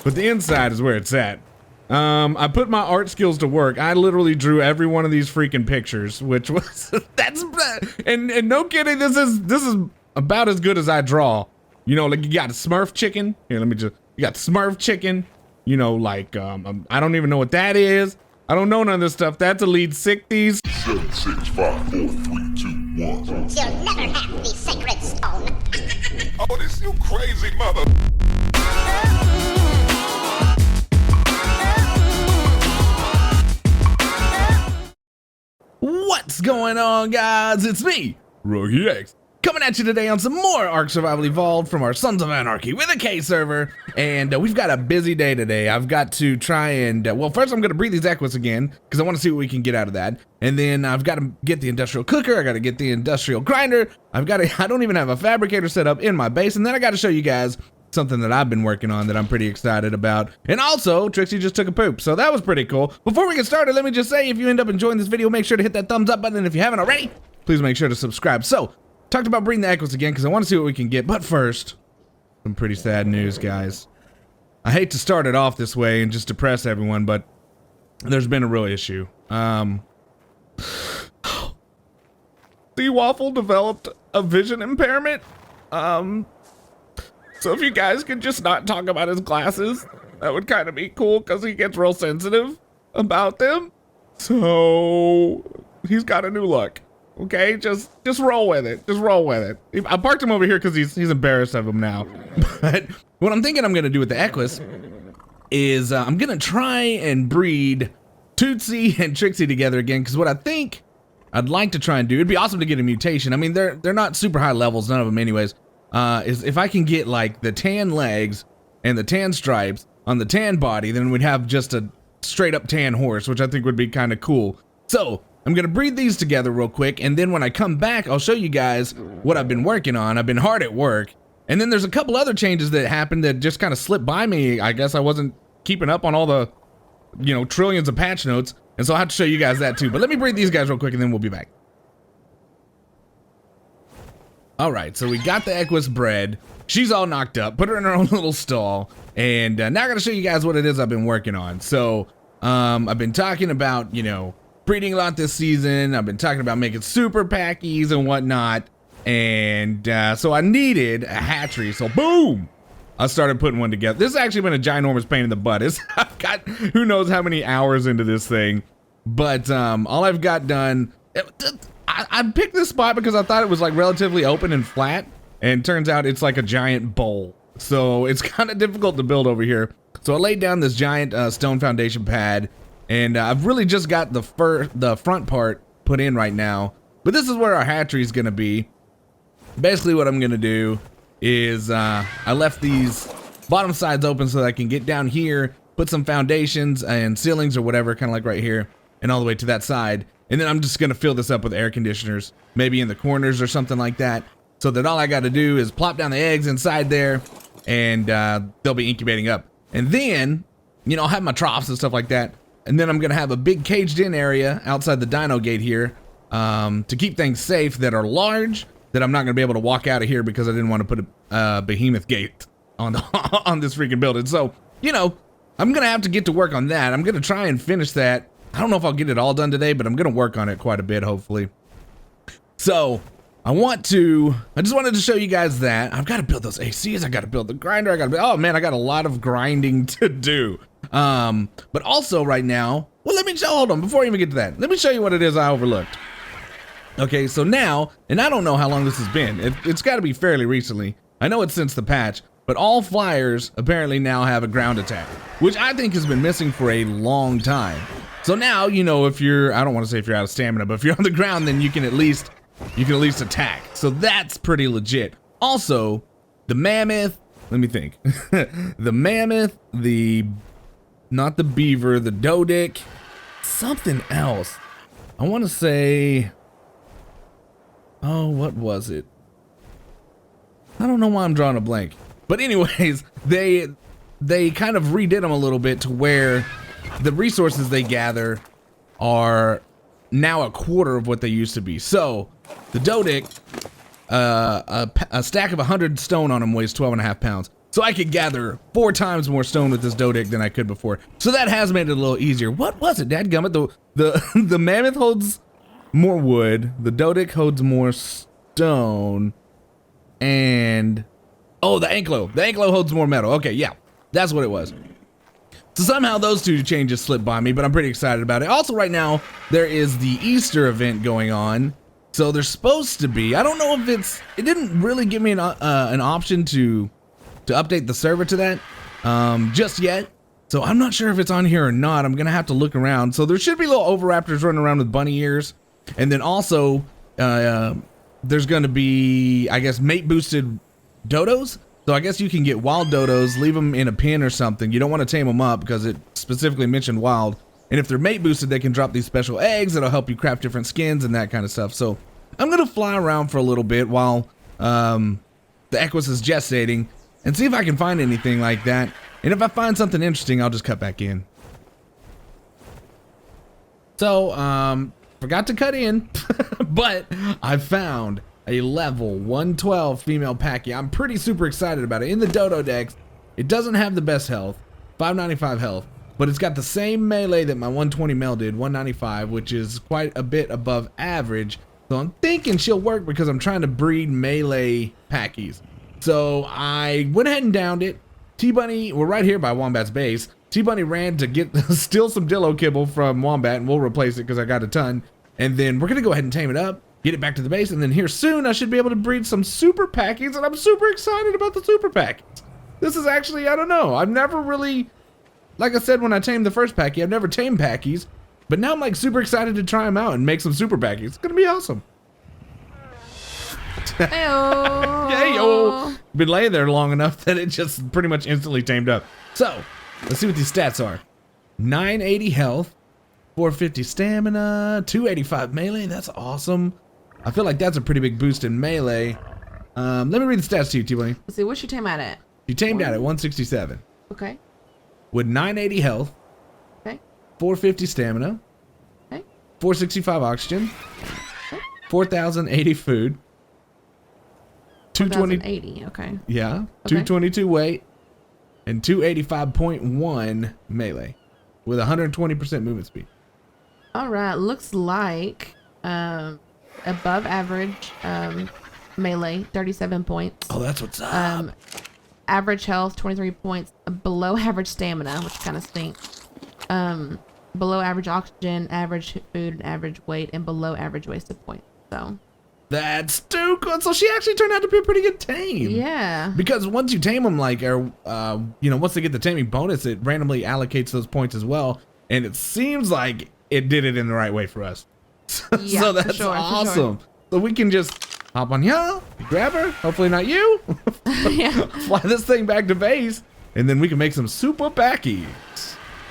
but the inside is where it's at. I put my art skills to work. I literally drew every one of these freaking pictures, which was and no kidding, this is about as good as I draw. You know, like you got a Smurf chicken. Here, you got Smurf chicken. You know, like I don't even know what that is. I don't know none of this stuff. That's Elite 60s. 7, 6, 5, 4, 3, 2, 1. You'll never have the sacred stone. Oh, this you crazy mother. What's going on, guys? It's me, RockyX, coming at you today on some more Ark Survival Evolved from our Sons of AnARKy with a K server, and we've got a busy day today. I've got to try and, well, first I'm going to breed these equus again, because I want to see what we can get out of that, and then I've got to get the industrial cooker, I got to get the industrial grinder, I don't even have a fabricator set up in my base, and then I got to show you guys something that I've been working on that I'm pretty excited about. And also, Trixie just took a poop, so that was pretty cool. Before we get started, let me just say, if you end up enjoying this video, make sure to hit that thumbs up button, and if you haven't already, please make sure to subscribe. So, talked about breeding the equus again, because I want to see what we can get, but first, some pretty sad news, guys. I hate to start it off this way and just depress everyone, but there's been a real issue. Sea Waffle developed a vision impairment. So if you guys could just not talk about his glasses, that would kind of be cool, because he gets real sensitive about them. So he's got a new look. Okay, just roll with it. Just roll with it. I parked him over here because he's embarrassed of him now. But what I'm thinking I'm gonna do with the equus is I'm gonna try and breed Tootsie and Trixie together again, because what I think I'd like to try and do, it'd be awesome to get a mutation. I mean, they're not super high levels, none of them anyways. Is if I can get like the tan legs and the tan stripes on the tan body, then we'd have just a straight up tan horse, which I think would be kind of cool. So I'm gonna breed these together real quick, and then when I come back, I'll show you guys what I've been working on. I've been hard at work, and then there's a couple other changes that happened that just kind of slipped by me. I guess I wasn't keeping up on all the, you know, trillions of patch notes, and so I'll have to show you guys that too. But let me breed these guys real quick, and then we'll be back. All right, so we got the equus bred. She's all knocked up, put her in her own little stall, and now I gotta show you guys what it is I've been working on. So I've been talking about, you know, breeding a lot this season. I've been talking about making super packies and whatnot, and so I needed a hatchery, so boom, I started putting one together. This has actually been a ginormous pain in the butt. I've got who knows how many hours into this thing, but all I've got done, I picked this spot because I thought it was like relatively open and flat, and turns out it's like a giant bowl. So it's kind of difficult to build over here. So I laid down this giant stone foundation pad, and I've really just got the front part put in right now. But this is where our hatchery is gonna be. Basically what I'm gonna do is I left these bottom sides open so that I can get down here, put some foundations and ceilings or whatever, kind of like right here, and all the way to that side. And then I'm just gonna fill this up with air conditioners, maybe in the corners or something like that, so that all I gotta do is plop down the eggs inside there, and they'll be incubating up. And then, you know, I'll have my troughs and stuff like that. And then I'm gonna have a big caged in area outside the dino gate here to keep things safe that are large, that I'm not gonna be able to walk out of here because I didn't want to put a behemoth gate on on this freaking building. So, you know, I'm gonna have to get to work on that. I'm gonna try and finish that. I don't know if I'll get it all done today, but I'm gonna work on it quite a bit, hopefully. So I just wanted to show you guys that. I've got to build those ACs, I gotta build the grinder, oh man, I got a lot of grinding to do. But also right now, well, hold on, before I even get to that, let me show you what it is I overlooked. Okay, so now, and I don't know how long this has been, it's gotta be fairly recently. I know it's since the patch, but all flyers apparently now have a ground attack, which I think has been missing for a long time. So now, you know, if you're, I don't want to say if you're out of stamina, but if you're on the ground, then you can at least attack. So that's pretty legit. Also, the mammoth, let me think. The mammoth, not the beaver, the dodic, something else. I want to say, oh, what was it? I don't know why I'm drawing a blank. But anyways, they kind of redid them a little bit to where the resources they gather are now a quarter of what they used to be. So the dodic, a stack of 100 stone on them weighs 12.5 pounds. So I could gather 4 times more stone with this Dodic than I could before. So that has made it a little easier. What was it, dadgummit? The mammoth holds more wood. The Dodic holds more stone. And oh, the Anklo. The Anklo holds more metal. Okay, yeah, that's what it was. So somehow those 2 changes slipped by me, but I'm pretty excited about it. Also, right now there is the Easter event going on. So there's supposed to be. I don't know if it didn't really give me an option to update the server to that just yet. So I'm not sure if it's on here or not. I'm gonna have to look around. So there should be little Oviraptors running around with bunny ears, and then also there's gonna be, I guess, mate boosted dodos. So I guess you can get wild dodos, leave them in a pen or something. You don't want to tame them up because it specifically mentioned wild. And if they're mate boosted, they can drop these special eggs that'll help you craft different skins and that kind of stuff. So I'm gonna fly around for a little bit while the Equus is gestating and see if I can find anything like that. And if I find something interesting, I'll just cut back in. So forgot to cut in, but I found a level 112 female Packy. I'm pretty super excited about it. In the Dodo Dex, it doesn't have the best health, 595 health, but it's got the same melee that my 120 male did, 195, which is quite a bit above average. So I'm thinking she'll work because I'm trying to breed melee Packies. So I went ahead and downed it. T-Bunny, we're right here by Wombat's base. T-Bunny ran to steal some Dillo kibble from Wombat, and we'll replace it because I got a ton. And then we're gonna go ahead and tame it up, get it back to the base, and then here soon I should be able to breed some super Packies, and I'm super excited about the super Packies. This is actually, I don't know, I've never really, like I said when I tamed the first Packy, I've never tamed Packies, but now I'm like super excited to try them out and make some super Packies. It's gonna be awesome. Heyo. Heyo. Been laying there long enough that it just pretty much instantly tamed up. So let's see what these stats are. 980 health, 450 stamina, 285 melee. That's awesome. I feel like that's a pretty big boost in melee. Let me read the stats to you, T-Bunny. Let's see, what's your tame at? You tamed out at 167. Okay. With 980 health. Okay. 450 stamina. Okay. 465 oxygen. Okay. 4,080 food. 280. Okay. Yeah. Okay. 222 weight. And 285.1 melee. With 120% movement speed. All right. Looks like above average melee, 37 points. Oh, that's what's up. Average health, 23 points. Below average stamina, which kind of stinks. Below average oxygen, average food, and average weight, and below average wasted points. So that's too good. So she actually turned out to be a pretty good tame. Yeah. Because once you tame them, like, you know, once they get the taming bonus, it randomly allocates those points as well. And it seems like it did it in the right way for us. Yeah, so that's awesome. So we can just hop on here, grab her, hopefully not you, Yeah. fly this thing back to base, and then we can make some super Packies.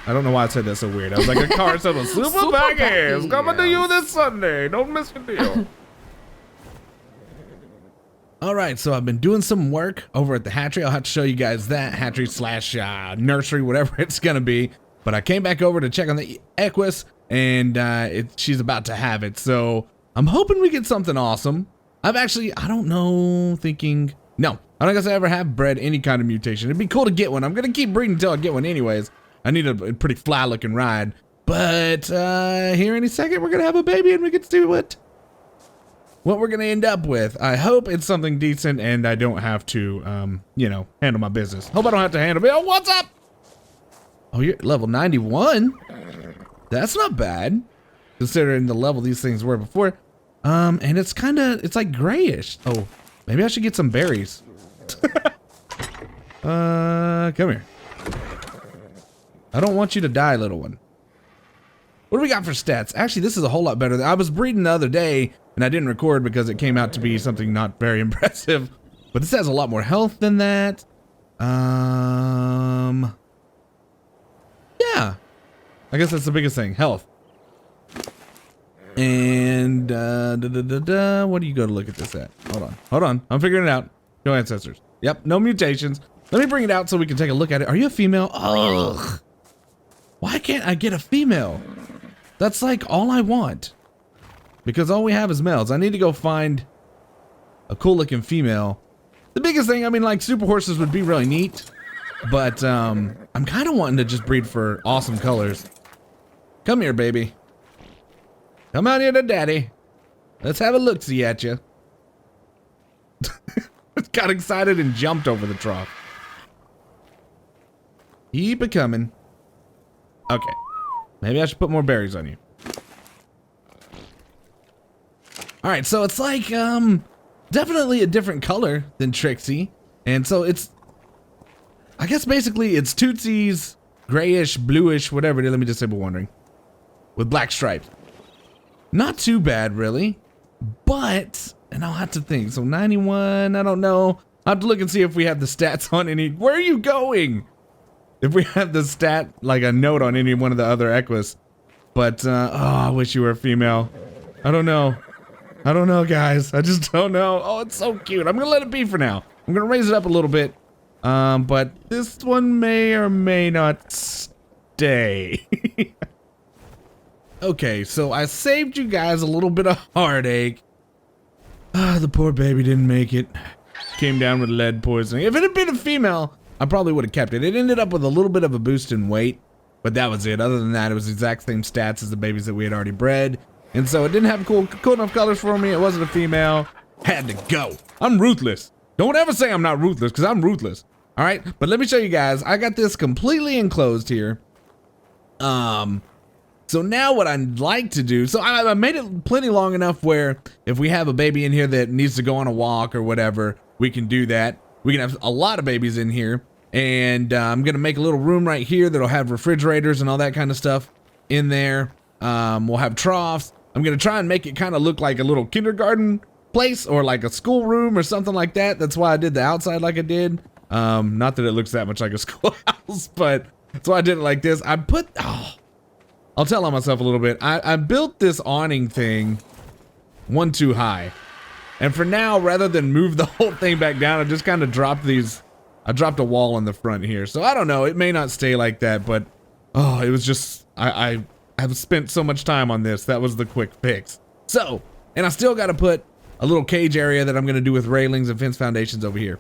I don't know why I said that so weird. I was like a car said, super Packies Packies. coming to you this Sunday. Don't miss your deal. All right, so I've been doing some work over at the hatchery. I'll have to show you guys that hatchery slash nursery, whatever it's gonna be. But I came back over to check on the Equus, and she's about to have it. So I'm hoping we get something awesome. I've actually, I don't know, thinking, no, I don't guess I ever have bred any kind of mutation. It'd be cool to get one. I'm gonna keep breeding until I get one anyways. I need a pretty fly looking ride. But here any second, we're gonna have a baby and we get to see what we're gonna end up with. I hope it's something decent and I don't have to, you know, handle my business. Hope I don't have to handle, oh, what's up? Oh, you're level 91? That's not bad, considering the level these things were before. And it's it's like grayish. Oh, maybe I should get some berries. Come here. I don't want you to die, little one. What do we got for stats? Actually, this is a whole lot better. I was breeding the other day, and I didn't record because it came out to be something not very impressive. But this has a lot more health than that. Yeah. I guess that's the biggest thing, health. And what do you go to look at this at? Hold on. I'm figuring it out. No ancestors. Yep, no mutations. Let me bring it out so we can take a look at it. Are you a female? Ugh. Why can't I get a female? That's like all I want. Because all we have is males. I need to go find a cool looking female The biggest thing, I mean, like super horses would be really neat, but I'm kind of wanting to just breed for awesome colors. Come here, baby. Come out here to daddy. Let's have a look-see at you. Got excited and jumped over the trough. Keep it coming. Okay. Maybe I should put more berries on you. Alright, so it's like, definitely a different color than Trixie. And so it's, I guess basically it's Tootsie's grayish, bluish, whatever it is. Let me just say, wondering. With black stripes. Not too bad, really. But, and I'll have to think. So 91, I don't know. I'll have to look and see if we have the stats on any. Where are you going? If we have the stat, like a note on any one of the other Equus. But, oh, I wish you were a female. I don't know. I don't know, guys. I just don't know. Oh, it's so cute. I'm going to let it be for now. I'm going to raise it up a little bit. But this one may or may not stay. Okay, so I saved you guys a little bit of heartache. Ah, the poor baby didn't make it. Came down with lead poisoning. If it had been a female, I probably would have kept it. It ended up with a little bit of a boost in weight, but that was it. Other than that, it was the exact same stats as the babies that we had already bred. And so it didn't have cool enough colors for me. It wasn't a female. Had to go. I'm ruthless. Don't ever say I'm not ruthless, because I'm ruthless. All right, but let me show you guys. I got this completely enclosed here. So now what I'd like to do, so I made it plenty long enough where if we have a baby in here that needs to go on a walk or whatever, we can do that. We can have a lot of babies in here. And I'm going to make a little room right here that'll have refrigerators and all that kind of stuff in there. We'll have troughs. I'm going to try and make it kind of look like a little kindergarten place or like a school room or something like that. That's why I did the outside like I did. Not that it looks that much like a schoolhouse, but that's why I did it like this. I put, I'll tell on myself a little bit. I built this awning thing one too high. And for now, rather than move the whole thing back down, I just kind of dropped these. I dropped a wall in the front here. So I don't know. It may not stay like that, but oh, it was just, I have spent so much time on this. That was the quick fix. So, and I still got to put a little cage area that I'm going to do with railings and fence foundations over here.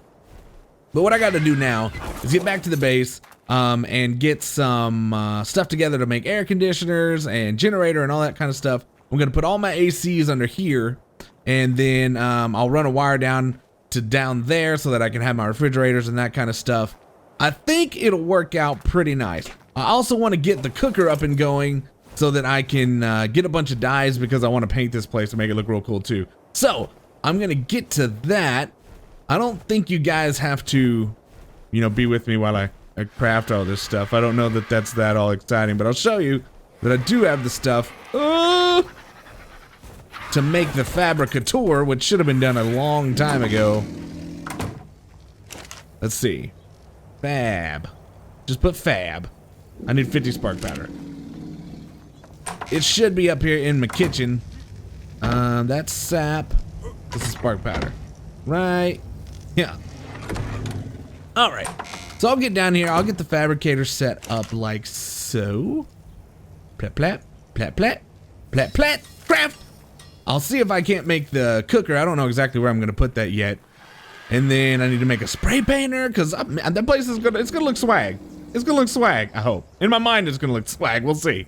But what I got to do now is get back to the base and get some stuff together to make air conditioners and generator and all that kind of stuff. I'm going to put all my ACs under here, and then I'll run a wire down to down there so that I can have my refrigerators and that kind of stuff. I think it'll work out pretty nice. I also want to get the cooker up and going so that I can get a bunch of dyes because I want to paint this place to make it look real cool too. So I'm going to get to that. I don't think you guys have to, you know, be with me while I craft all this stuff. I don't know that that's that all exciting, but I'll show you that I do have the stuff to make the fabricator, which should have been done a long time ago. Let's see. Fab. Just put fab. I need 50 spark powder. It should be up here in my kitchen. That's sap. This is spark powder. Right. Yeah. All right. So I'll get down here. I'll get the fabricator set up like so. Plat, plat, plat, plat, plat, plat, craft. I'll see if I can't make the cooker. I don't know exactly where I'm going to put that yet. And then I need to make a spray painter because that place is it's going to look swag. It's going to look swag, I hope. In my mind, it's going to look swag. We'll see.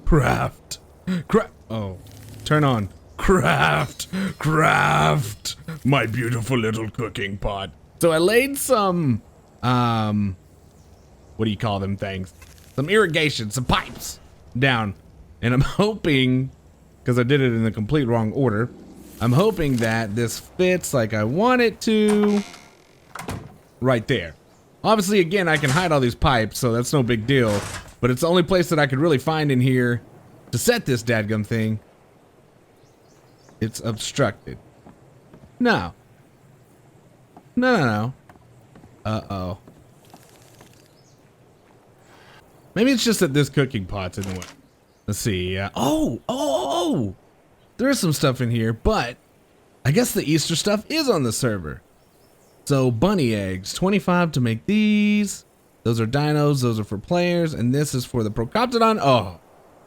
Craft. Craft. Oh, turn on. Craft. Craft. My beautiful little cooking pot. So I laid some, what do you call them things? Some irrigation, some pipes down. And I'm hoping, because I did it in the complete wrong order, I'm hoping that this fits like I want it to. Right there. Obviously, again, I can hide all these pipes, so that's no big deal. But it's the only place that I could really find in here to set this dadgum thing. It's obstructed. No. No, no, no. Uh-oh. Maybe it's just that this cooking pot's in the way. Let's see. Oh! There is some stuff in here, but I guess the Easter stuff is on the server. So, bunny eggs. 25 to make these. Those are dinos. Those are for players. And this is for the Procoptodon. Oh,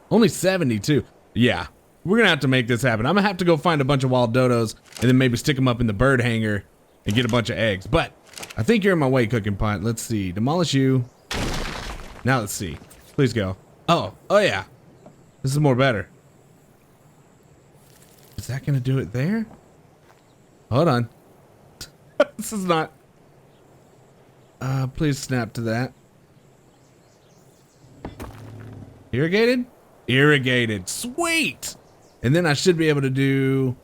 only 72. Yeah. We're gonna have to make this happen. I'm gonna have to go find a bunch of wild dodos and then maybe stick them up in the bird hanger and get a bunch of eggs. But I think you're in my way, cooking pot. Let's see. Demolish you. Now let's see. Please go. Oh yeah. This is more better. Is that gonna do it there? Hold on. This is not. Please snap to that. Irrigated? Irrigated. Sweet! And then I should be able to do...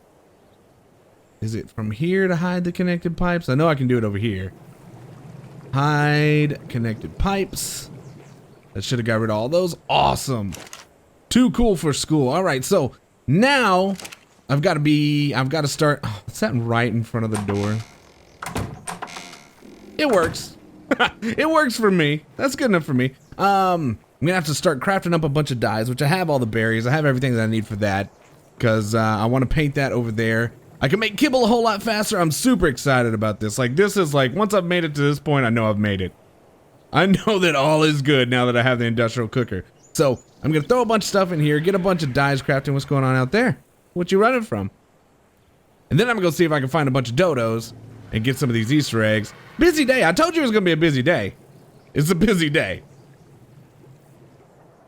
Is it from here to hide the connected pipes? I know I can do it over here. Hide connected pipes. That should have got rid of all those. Awesome. Too cool for school. All right, so now I've got to start. Oh, is that right in front of the door? It works. It works for me. That's good enough for me. I'm gonna have to start crafting up a bunch of dyes, which I have all the berries. I have everything that I need for that, because I want to paint that over there. I can make kibble a whole lot faster. I'm super excited about this. Like, this is like, once I've made it to this point, I know I've made it. I know that all is good now that I have the industrial cooker. So I'm gonna throw a bunch of stuff in here, get a bunch of dyes crafting. What's going on out there? What you running from? And then I'm gonna go see if I can find a bunch of dodos and get some of these Easter eggs. Busy day. I told you it was gonna be a busy day. It's a busy day.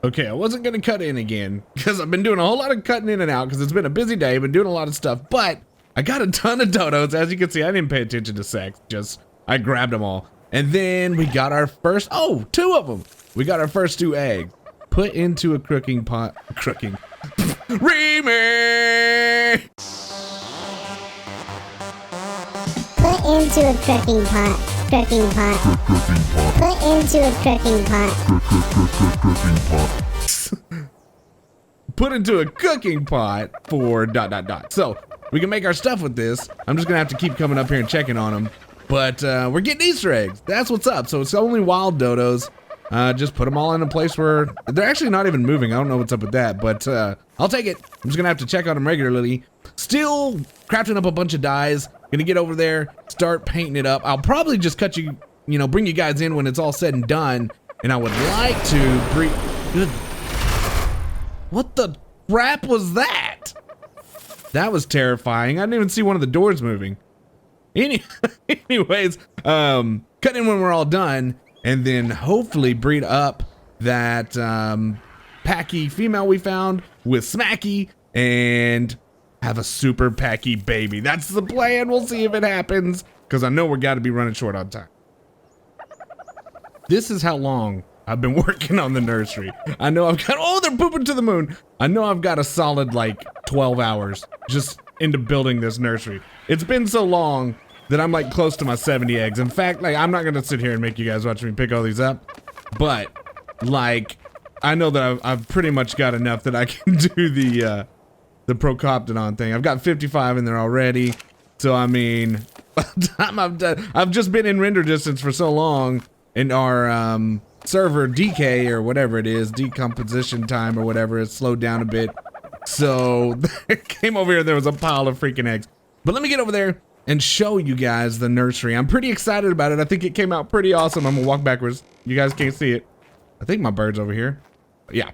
Okay, I wasn't gonna cut in again because I've been doing a whole lot of cutting in and out because it's been a busy day. Been doing a lot of stuff, but I got a ton of dodos. As you can see, I didn't pay attention to sex. Just I grabbed them all, and then we got our first. Oh, 2 of them. We got our first 2 eggs. Put into a cooking pot. Cooking. Remix. Put into a cooking pot. Cooking pot. Put into a cooking pot. Put into a cooking pot for ... So we can make our stuff with this. I'm just gonna have to keep coming up here and checking on them. But we're getting Easter eggs. That's what's up. So it's only wild dodos. Just put them all in a place where they're actually not even moving. I don't know what's up with that, but I'll take it. I'm just gonna have to check on them regularly. Still crafting up a bunch of dyes. Gonna get over there, start painting it up. I'll probably just cut you, bring you guys in when it's all said and done. And I would like to bring. Good. What the crap was that? That was terrifying. I didn't even see one of the doors moving. Anyways, cut in when we're all done, and then hopefully breed up that packy female we found with Smacky and have a super packy baby. That's the plan. We'll see if it happens, because I know we're got to be running short on time. This is how long I've been working on the nursery. I know I've got, oh, they're pooping to the moon. I know I've got a solid like 12 hours just into building this nursery. It's been so long that I'm like close to my 70 eggs. In fact, like, I'm not gonna sit here and make you guys watch me pick all these up, but like, I know that I've pretty much got enough that I can do the Procoptodon thing. I've got 55 in there already. So I mean, by the time I've done, I've just been in render distance for so long in our server decay or whatever it is, decomposition time or whatever, it's slowed down a bit. So I came over here, there was a pile of freaking eggs. But let me get over there and show you guys the nursery. I'm pretty excited about it. I think it came out pretty awesome. I'm gonna walk backwards. You guys can't see it. I think my bird's over here. Yeah.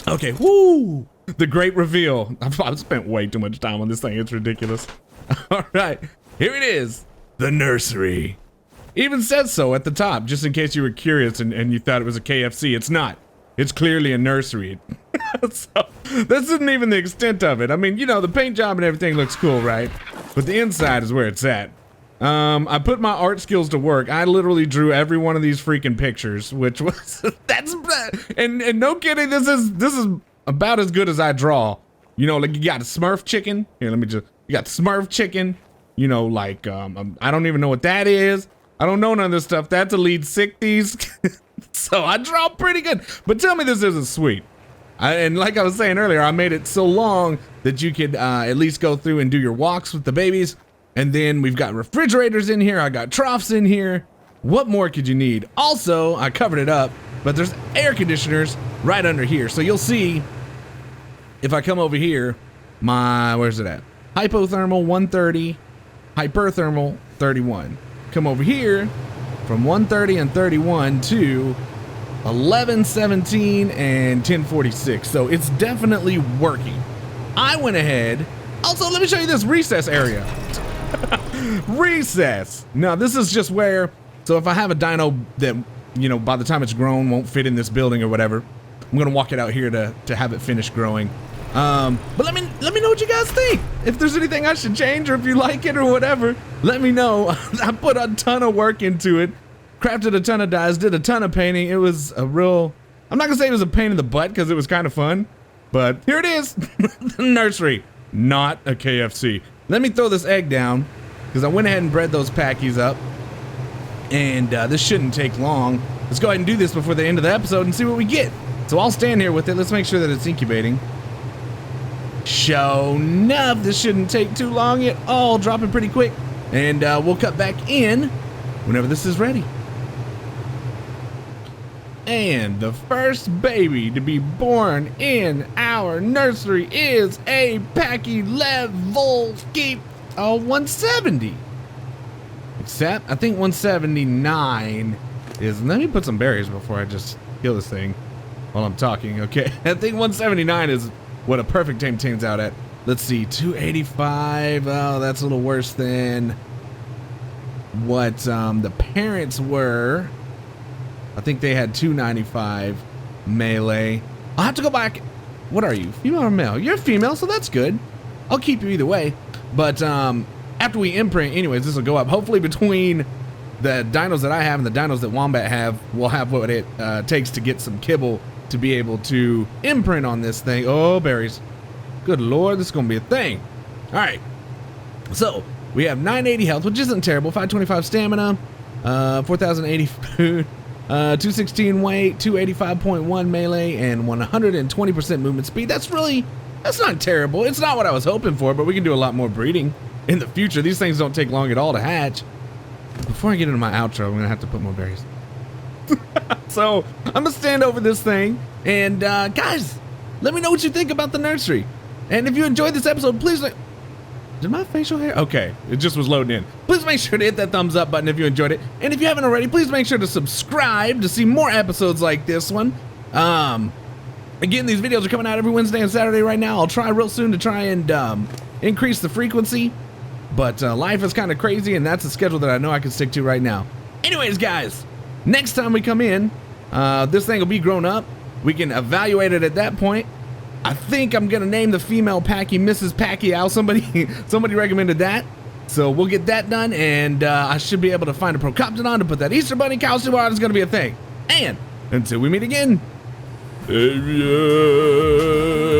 Okay, woo! The great reveal. I've spent way too much time on this thing. It's ridiculous. All right, here it is. The nursery. Even says so at the top, just in case you were curious and you thought it was a KFC. It's not. It's clearly a nursery. So this isn't even the extent of it. I mean, the paint job and everything looks cool, right? But the inside is where it's at. I put my art skills to work. I literally drew every one of these freaking pictures, which was and no kidding, this is about as good as I draw. Like you got a Smurf chicken. Here, you got Smurf chicken. Like I don't even know what that is. I don't know none of this stuff. That's Elite 60s. So I draw pretty good. But tell me this isn't sweet. And like I was saying earlier, I made it so long that you could at least go through and do your walks with the babies. And then we've got refrigerators in here. I got troughs in here. What more could you need? Also, I covered it up, but there's air conditioners right under here. So you'll see if I come over here, where's it at? Hypothermal 130, hyperthermal 31. Come over here from 130 and 31 to 11, 17, and 1046. So it's definitely working. I went ahead. Also, let me show you this recess area. Recess. Now, this is just where, so if I have a dino that, you know, by the time it's grown won't fit in this building or whatever, I'm gonna walk it out here to have it finish growing. But let me know what you guys think. If there's anything I should change, or if you like it or whatever, let me know. I put a ton of work into it, crafted a ton of dyes, did a ton of painting. It was a real, I'm not gonna say it was a pain in the butt because it was kind of fun, but here it is. The nursery, not a KFC. Let me throw this egg down because I went ahead and bred those packies up, and this shouldn't take long. Let's go ahead and do this before the end of the episode and see what we get. So I'll stand here with it. Let's make sure that it's incubating. Sure enough, this shouldn't take too long at all. Dropping pretty quick. And we'll cut back in whenever this is ready. And the first baby to be born in our nursery is a Packy level 170. Except, I think 179 is, let me put some berries before I just kill this thing while I'm talking, okay? I think 179 is what a perfect tame tames out at. Let's see, 285, oh, that's a little worse than what the parents were. I think they had 295 melee. I'll have to go back. What are you, female or male? You're female, so that's good. I'll keep you either way. But after we imprint, anyways, this will go up. Hopefully between the dinos that I have and the dinos that Wombat have, we'll have what it takes to get some kibble to be able to imprint on this thing. Oh, berries. Good Lord, this is going to be a thing. All right. So we have 980 health, which isn't terrible. 525 stamina, 4,080 food, 216 weight, 285.1 melee, and 120% movement speed. That's not terrible. It's not what I was hoping for, but we can do a lot more breeding in the future. These things don't take long at all to hatch. Before I get into my outro, I'm going to have to put more berries. So I'm gonna stand over this thing, and guys, let me know what you think about the nursery. And if you enjoyed this episode, please, did my facial hair? Okay, it just was loading in. Please make sure to hit that thumbs up button if you enjoyed it. And if you haven't already, please make sure to subscribe to see more episodes like this one. Again, these videos are coming out every Wednesday and Saturday right now. I'll try real soon to try and increase the frequency, but life is kind of crazy, and that's a schedule that I know I can stick to right now. Anyways, guys, next time we come in, this thing will be grown up. We can evaluate it at that point. I think I'm gonna name the female Packy Mrs. Pacquiao. Somebody recommended that, so we'll get that done, and I should be able to find a Procoptodon to put that Easter Bunny costume on. It's gonna be a thing. And until we meet again, adios.